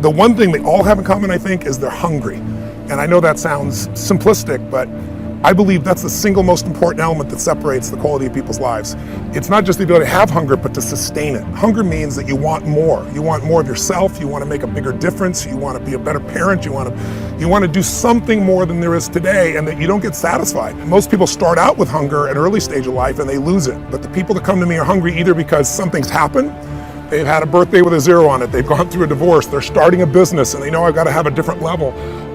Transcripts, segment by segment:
The one thing they all have in common, I think, is they're hungry. And I know that sounds simplistic, but I believe that's the single most important element that separates the quality of people's lives. It's not just the ability to have hunger, but to sustain it. Hunger means that you want more. You want more of yourself. You want to make a bigger difference. You want to be a better parent. You want to do something more than there is today, and that you don't get satisfied. Most people start out with hunger at an early stage of life and they lose it. But the people that come to me are hungry either because something's happened, they've had a birthday with a 0 on it, they've gone through a divorce, they're starting a business and they know I've got to have a different level,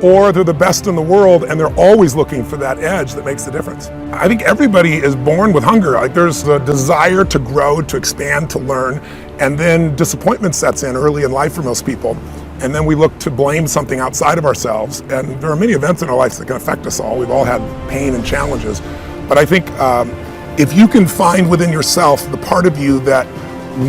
or they're the best in the world and they're always looking for that edge that makes the difference. I think everybody is born with hunger. Like, there's the desire to grow, to expand, to learn, and then disappointment sets in early in life for most people. And then we look to blame something outside of ourselves. And there are many events in our lives that can affect us all. We've all had pain and challenges. But I think if you can find within yourself the part of you that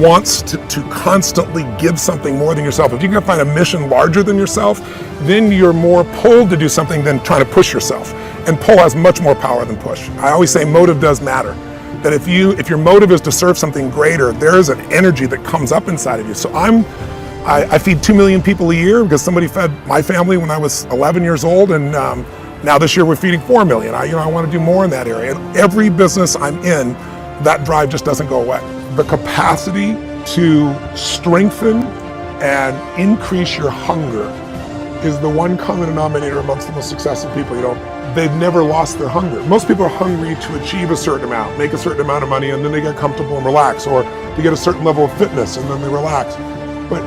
wants to constantly give something more than yourself, if you can find a mission larger than yourself, then you're more pulled to do something than trying to push yourself. And pull has much more power than push. I always say motive does matter. That if your motive is to serve something greater, there is an energy that comes up inside of you. So I feed 2 million people a year because somebody fed my family when I was 11 years old, and now this year we're feeding 4 million. I want to do more in that area. And every business I'm in, that drive just doesn't go away. The capacity to strengthen and increase your hunger is the one common denominator amongst the most successful people. They've never lost their hunger. Most people are hungry to achieve a certain amount, make a certain amount of money, and then they get comfortable and relax, or to get a certain level of fitness and then they relax. But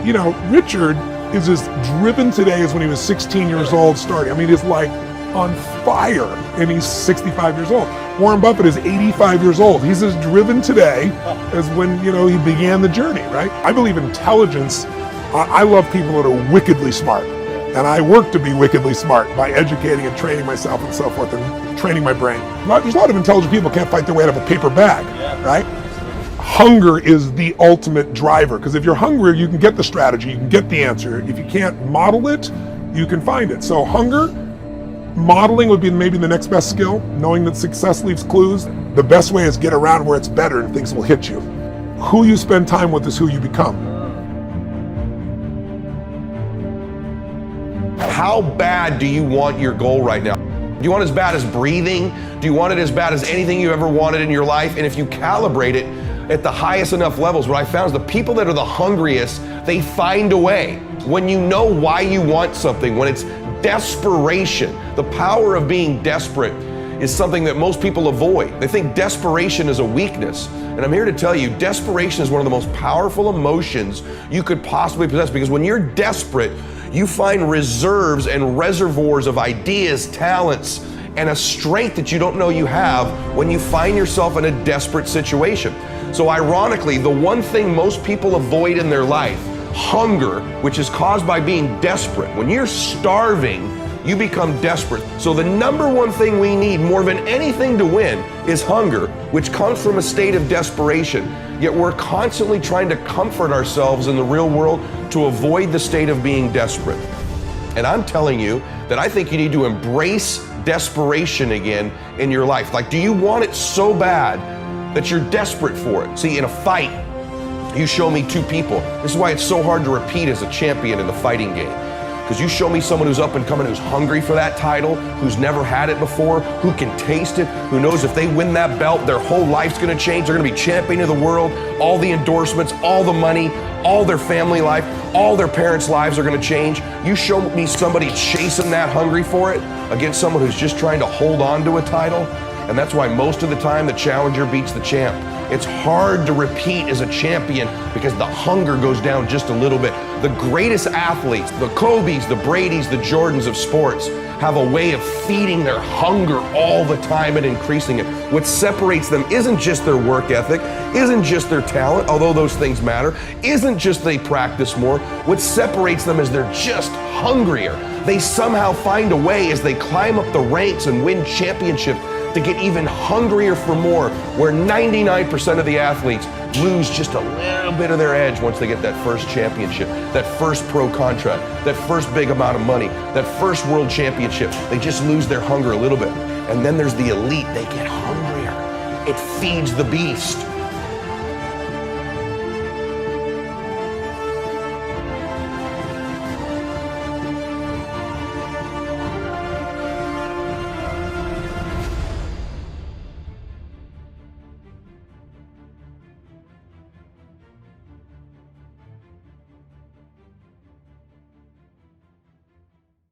Richard is as driven today as when he was 16 years old starting. I mean, he's like on fire, and he's 65 years old. Warren Buffett is 85 years old. He's as driven today as when, he began the journey, right? I believe in intelligence. I love people that are wickedly smart. And I work to be wickedly smart by educating and training myself and so forth, and training my brain. There's a lot of intelligent people who can't fight their way out of a paper bag, right? Hunger is the ultimate driver, because if you're hungry, you can get the strategy, you can get the answer. If you can't model it, you can find it. So hunger, modeling would be maybe the next best skill. Knowing that success leaves clues. The best way is get around where it's better and things will hit you. Who you spend time with is who you become. How bad do you want your goal right now? Do you want it as bad as breathing? Do you want it as bad as anything you ever wanted in your life? And if you calibrate it at the highest enough levels, what I found is the people that are the hungriest, they find a way. When you know why you want something, when it's desperation, the power of being desperate is something that most people avoid. They think desperation is a weakness. And I'm here to tell you, desperation is one of the most powerful emotions you could possibly possess, because when you're desperate, you find reserves and reservoirs of ideas, talents, and a strength that you don't know you have when you find yourself in a desperate situation. So ironically, the one thing most people avoid in their life, hunger, which is caused by being desperate. When you're starving, you become desperate. So the number one thing we need more than anything to win is hunger, which comes from a state of desperation. Yet we're constantly trying to comfort ourselves in the real world to avoid the state of being desperate. And I'm telling you that I think you need to embrace desperation again in your life. Like, do you want it so bad that you're desperate for it? See, in a fight, you show me two people. This is why it's so hard to repeat as a champion in the fighting game. Because you show me someone who's up and coming, who's hungry for that title, who's never had it before, who can taste it, who knows if they win that belt, their whole life's gonna change. They're gonna be champion of the world, all the endorsements, all the money, all their family life, all their parents' lives are gonna change. You show me somebody chasing that, hungry for it, against someone who's just trying to hold on to a title. And that's why most of the time the challenger beats the champ. It's hard to repeat as a champion because the hunger goes down just a little bit. The greatest athletes, the Kobes, the Bradys, the Jordans of sports, have a way of feeding their hunger all the time and increasing it. What separates them isn't just their work ethic, isn't just their talent, although those things matter, isn't just they practice more. What separates them is they're just hungrier. They somehow find a way as they climb up the ranks and win championships to get even hungrier for more, where 99% of the athletes lose just a little bit of their edge once they get that first championship, that first pro contract, that first big amount of money, that first world championship. They just lose their hunger a little bit. And then there's the elite, they get hungrier. It feeds the beast.